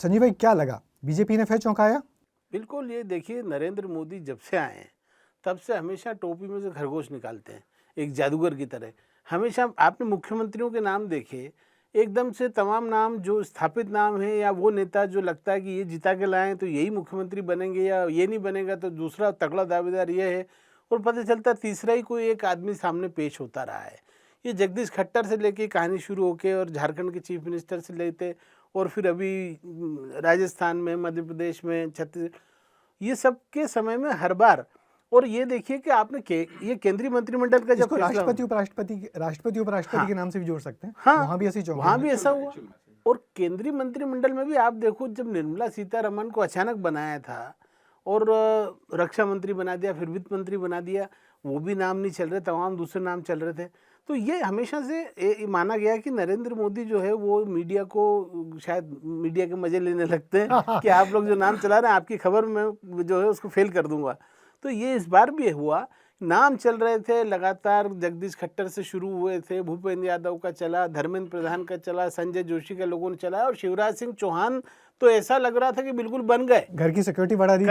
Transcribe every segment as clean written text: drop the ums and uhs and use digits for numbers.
संजीव भाई क्या लगा, बीजेपी ने फिर चौंकाया? बिल्कुल, ये देखिए नरेंद्र मोदी जब से आए हैं तब से हमेशा टोपी में से खरगोश निकालते हैं, एक जादूगर की तरह। हमेशा आपने मुख्यमंत्रियों के नाम देखे, एकदम से तमाम नाम जो स्थापित नाम है या वो नेता जो लगता है कि ये जिता के लाए हैं तो यही मुख्यमंत्री बनेंगे या ये नहीं बनेगा तो दूसरा तगड़ा दावेदार ये है, और पता चलता तीसरा ही कोई एक आदमी सामने पेश होता रहा है। ये जगदीश खट्टर से लेके कहानी शुरू होके और झारखंड के चीफ मिनिस्टर से लेते और फिर अभी राजस्थान में, मध्य प्रदेश में, छत्तीसगढ़, ये सब के समय में हर बार। और ये देखिए कि आपने ये केंद्रीय मंत्रिमंडल का जब राष्ट्रपति उपराष्ट्रपति के नाम से भी जोड़ सकते हैं। हाँ, वहाँ भी ऐसी चौंका, वहाँ भी ऐसा हुआ। और केंद्रीय मंत्रिमंडल में भी आप देखो, जब निर्मला सीतारमण को अचानक बनाया था और रक्षा मंत्री बना दिया, फिर वित्त मंत्री बना दिया, वो भी नाम नहीं चल रहे, तमाम दूसरे नाम चल रहे थे। तो ये हमेशा से माना गया कि नरेंद्र मोदी जो है वो मीडिया को, शायद मीडिया के मजे लेने लगते हैं कि आप लोग जो नाम चला रहे हैं आपकी खबर में जो है उसको फेल कर दूंगा। तो ये इस बार भी हुआ, नाम चल रहे थे लगातार, जगदीश खट्टर से शुरू हुए थे, भूपेंद्र यादव का चला, धर्मेंद्र प्रधान का चला, संजय जोशी का लोगों ने चलाया, और शिवराज सिंह चौहान तो ऐसा लग रहा था कि बिल्कुल बन गए, घर की सिक्योरिटी बढ़ा दी।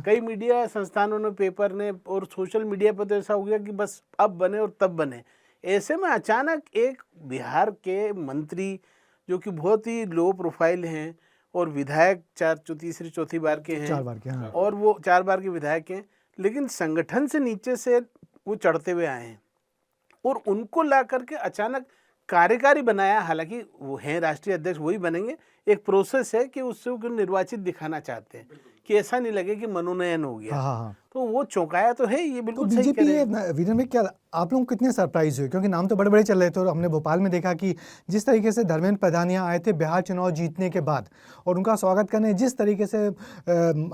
कई मीडिया संस्थानों ने, पेपर ने और सोशल मीडिया पर तो ऐसा हो गया कि बस अब बने और तब बने। ऐसे में अचानक एक बिहार के मंत्री जो कि बहुत ही लो प्रोफाइल हैं और विधायक तीसरी चौथी बार के हैं, 4 बार के, हाँ। और वो 4 बार के विधायक हैं, लेकिन संगठन से नीचे से वो चढ़ते हुए आए हैं और उनको ला करके अचानक कार्यकारी बनाया। हालांकि वो हैं राष्ट्रीय अध्यक्ष, वही बनेंगे, एक प्रोसेस है कि उससे वो निर्वाचित दिखाना चाहते हैं कि ऐसा नहीं लगे कि मनोनयन हो गया। हाँ। तो वो चौंकाया तो है, ये बिल्कुल तो सही कह रहे हैं। वीरेंद्र में क्या आप लोग कितने सरप्राइज हुए, क्योंकि नाम तो बड़े बड़े चल रहे थे और हमने भोपाल में देखा कि जिस तरीके से धर्मेंद्र प्रधान यहाँ आए थे बिहार चुनाव जीतने के बाद, और उनका स्वागत करने जिस तरीके से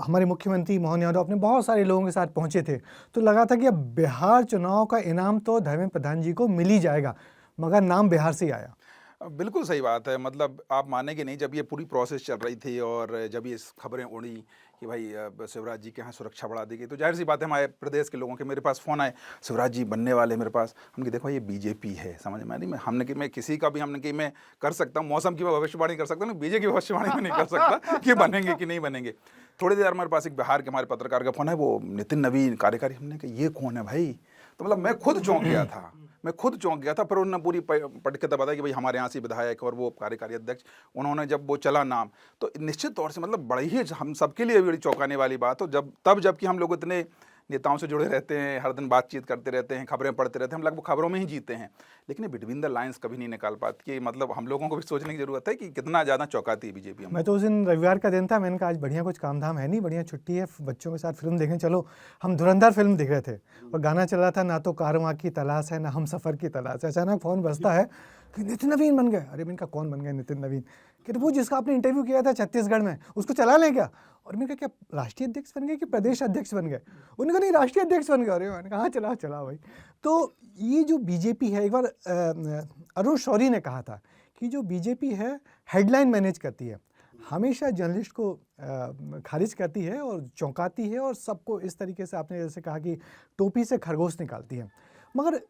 हमारे मुख्यमंत्री मोहन यादव अपने बहुत सारे लोगों के साथ पहुंचे थे, तो लगा था कि अब बिहार चुनाव का इनाम तो धर्मेंद्र प्रधान जी को मिल ही जाएगा, मगर नाम बिहार से ही आया। बिल्कुल सही बात है। मतलब आप मानेंगे नहीं, जब ये पूरी प्रोसेस चल रही थी और जब ये खबरें उड़ी कि भाई शिवराज जी के यहाँ सुरक्षा बढ़ा दी गई, तो जाहिर सी बात है हमारे प्रदेश के लोगों के मेरे पास फ़ोन आए, शिवराज जी बनने वाले मेरे पास। हमने देखो ये बीजेपी है, समझ में नहीं, हमने कि मैं किसी का भी हमने कि मैं कर सकता हूँ, मौसम की भविष्यवाणी कर सकता हूँ, बीजेपी की भविष्यवाणी में नहीं कर सकता कि बनेंगे कि नहीं बनेंगे। थोड़ी देर हमारे पास एक बिहार के हमारे पत्रकार का फ़ोन है, वो नितिन नवीन कार्यकारी। हमने कहा ये कौन है भाई? तो मतलब मैं खुद चौंक गया था। फिर उन्होंने पूरी पढ़ के बताया कि भाई हमारे यहाँ से विधायक और वो कार्यकारी अध्यक्ष, उन्होंने जब वो चला नाम, तो निश्चित तौर से मतलब बड़ी ही हम सबके लिए बड़ी चौंकाने वाली बात हो। जबकि हम लोग इतने नेताओं से जुड़े रहते हैं, हर दिन बातचीत करते रहते हैं, खबरें पढ़ते रहते हैं, हम लगभग खबरों में ही जीते हैं, लेकिन बिटवीन द लाइंस कभी नहीं निकाल पाती कि मतलब हम लोगों को भी सोचने की जरूरत है कि कितना ज़्यादा चौंकाती है बीजेपी। मैं तो उस दिन रविवार का दिन था, मैंने कहा आज बढ़िया कुछ काम धाम है नहीं, बढ़िया छुट्टी है, बच्चों के साथ फिल्म देखने चलो। हम धुरंधर फिल्म देख रहे थे और गाना चल रहा था, ना तो कारवां की तलाश है ना हम सफ़र की तलाश है। अचानक फ़ोन बजता है कि नितिन नवीन बन गए। अरे मैंने कहा कौन बन गए नितिन नवीन? कि वो जिसका आपने इंटरव्यू किया था छत्तीसगढ़ में, उसको चला लें क्या? और मैंने कहा क्या राष्ट्रीय अध्यक्ष बन गए कि प्रदेश अध्यक्ष बन गए? उन्होंने कहा नहीं राष्ट्रीय अध्यक्ष बन गए। अरे मैंने कहा हाँ चला भाई। तो ये जो बीजेपी है, एक बार अरुण शौरी ने कहा था कि जो बीजेपी है हेडलाइन मैनेज करती है, हमेशा जर्नलिस्ट को खारिज करती है और चौंकाती है और सबको इस तरीके से, आपने जैसे कहा कि टोपी से खरगोश निकालती है। मगर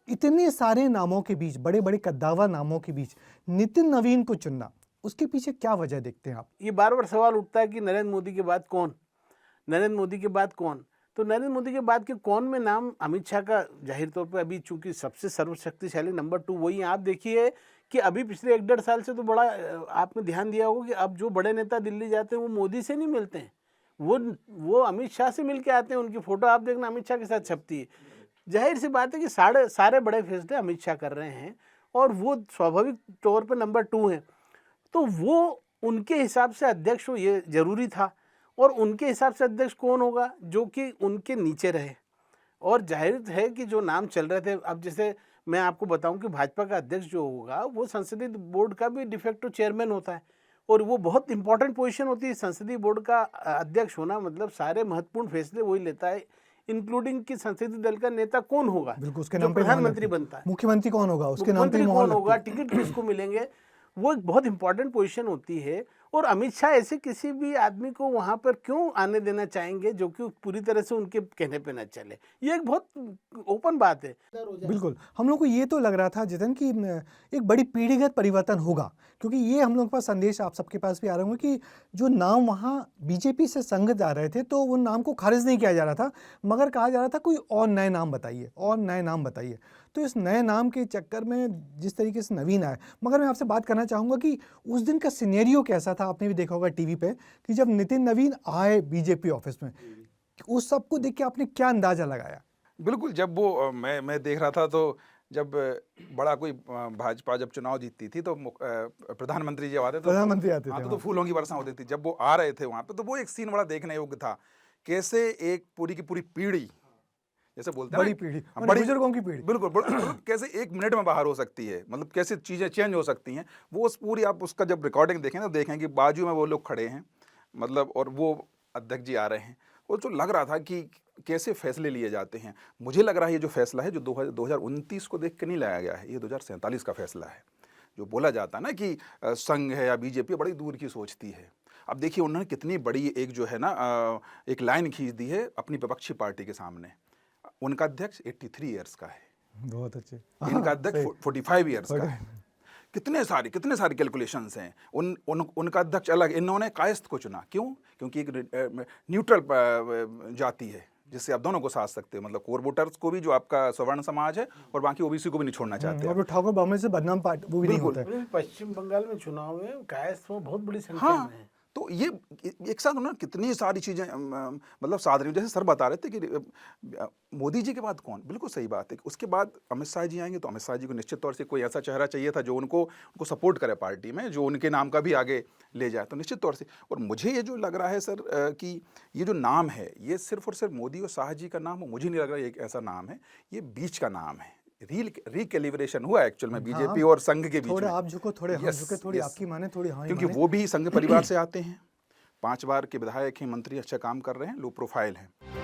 इतने सारे नामों के बीच, बड़े बड़े कद्दावर नामों के बीच नितिन नवीन को चुनना, उसके पीछे क्या वजह देखते हैं आप? ये बार सवाल उठता है कि नरेंद्र मोदी के बाद कौन, नरेंद्र मोदी के बाद कौन? तो नरेंद्र मोदी के बाद के कौन में नाम अमित शाह का जाहिर तौर पर अभी चूंकि सबसे सर्वशक्तिशाली नंबर 2 वही है। आप देखिए कि अभी पिछले 1-1.5 साल से तो बड़ा आपने ध्यान दिया होगा कि अब जो बड़े नेता दिल्ली जाते हैं वो मोदी से नहीं मिलते हैं, वो अमित शाह से मिल के आते हैं। उनकी फोटो आप देखना अमित शाह के साथ छपती है। जाहिर सी बात है कि सारे बड़े फैसले अमित शाह कर रहे हैं और वो स्वाभाविक तौर पर नंबर 2 हैं। तो वो उनके हिसाब से अध्यक्ष हो, ये जरूरी था। और उनके हिसाब से अध्यक्ष कौन होगा? जो कि उनके नीचे रहे। और जाहिर है कि जो नाम चल रहे थे, अब जैसे मैं आपको बताऊं कि भाजपा का अध्यक्ष जो होगा वो संसदीय बोर्ड का भी डिफेक्टो चेयरमैन होता है और वो बहुत इंपॉर्टेंट पोजीशन होती है। संसदीय बोर्ड का अध्यक्ष होना मतलब सारे महत्वपूर्ण फैसले वही लेता है, इंक्लूडिंग कि संसदीय दल का नेता कौन होगा, उसके जो प्रधानमंत्री बनता है, मुख्यमंत्री कौन होगा, उसके नाम पे कौन होगा, टिकट किसको मिलेंगे, वो एक बहुत इंपॉर्टेंट पोजीशन होती है। और अमित शाह ऐसे किसी भी आदमी को वहां पर क्यों आने देना चाहेंगे जो कि पूरी तरह से उनके कहने पे न चले? ये एक बहुत ओपन बात है। बिल्कुल, हम लोग को ये तो लग रहा था जितन कि एक बड़ी पीढ़ीगत परिवर्तन होगा, क्योंकि ये हम लोग के पास संदेश आप सबके पास भी आ रहे होंगे कि जो नाम वहाँ बीजेपी से संग जा रहे थे, तो वो नाम को खारिज नहीं किया जा रहा था, मगर कहा जा रहा था कोई और नए नाम बताइए, और नए नाम बताइए। तो इस नए नाम के चक्कर में जिस तरीके से नवीन आए, मगर मैं आपसे बात करना चाहूँगा कि उस दिन का सिनेरियो कैसा था? आपने भी देखा होगा टीवी पे कि जब नितिन नवीन आए बीजेपी ऑफिस में, उस सबको देख के आपने क्या अंदाजा लगाया? बिल्कुल, जब वो मैं देख रहा था तो जब बड़ा कोई भाजपा जब चुनाव जीतती थी तो प्रधानमंत्री जी आते थे, प्रधानमंत्री आते थे, हाँ, हाँ। तो फूलों की वर्षा होती थी। जब वो आ रहे थे वहाँ पे तो वो एक सीन बड़ा देखने योग्य था। कैसे एक पूरी की पूरी पीढ़ी, जैसे बोलते हैं बड़ी ना, पीढ़ी, हाँ, माने बुजुर्गों की पीढ़ी। बिल्कुल कैसे 1 मिनट में बाहर हो सकती है, मतलब कैसे चीज़ें चेंज हो सकती हैं। वो उस पूरी आप उसका जब रिकॉर्डिंग देखें तो देखें कि बाजू में वो लोग खड़े हैं, मतलब, और वो अध्यक्ष जी आ रहे हैं। और जो लग रहा था कि कैसे फैसले लिए जाते हैं। मुझे लग रहा है ये जो फैसला है जो 2029 को देख के नहीं लाया गया है, ये 2047 का फैसला है। जो बोला जाता है ना कि संघ है या बीजेपी बड़ी दूर की सोचती है। अब देखिए उन्होंने कितनी बड़ी एक जो है ना एक लाइन खींच दी है अपनी विपक्षी पार्टी के सामने। उनका अध्यक्ष 83 ईयर्स का है, बहुत अच्छे। इनका अध्यक्ष सही। 45 ईयर्स का है। कितने सारे कैलकुलेशंस हैं। उनका अध्यक्ष अलग, इन्होंने कायस्थ को चुना। क्यों? क्योंकि एक न्यूट्रल जाति है जिससे आप दोनों को साथ सकते हो, मतलब कोर वोटर्स को भी जो आपका सवर्ण समाज है और बाकी ओबीसी को भी नहीं छोड़ना चाहते और वो ठाकुर ब्राह्मण से बदनाम पार्टी वो भी नहीं होता है। पश्चिम बंगाल में चुनाव में कायस्थ वो बहुत बड़ी संख्या हाँ, में है। तो ये एक साथ उन्होंने कितनी सारी चीज़ें मतलब साध रही, जैसे सर बता रहे थे कि मोदी जी के बाद कौन। बिल्कुल सही बात है। उसके बाद अमित शाह जी आएंगे तो अमित शाह जी को निश्चित तौर से कोई ऐसा चेहरा चाहिए था जो उनको सपोर्ट करे पार्टी में, जो उनके नाम का भी आगे ले जाए, तो निश्चित तौर से। और मुझे ये जो लग रहा है सर कि ये जो नाम है ये सिर्फ और सिर्फ मोदी और शाह जी का नाम हो, मुझे नहीं लग रहा ये एक ऐसा नाम है, ये बीच का नाम है। रिकैलिब्रेशन हुआ एक्चुअल में बीजेपी और संघ के बीच थोड़े में। आप झुको, थोड़े हम झुके, थोड़ी आपकी माने, थोड़ी हमारी क्योंकि माने। वो भी संघ परिवार से आते हैं, 5 बार के विधायक हैं, मंत्री, अच्छा काम कर रहे हैं, लो प्रोफाइल हैं।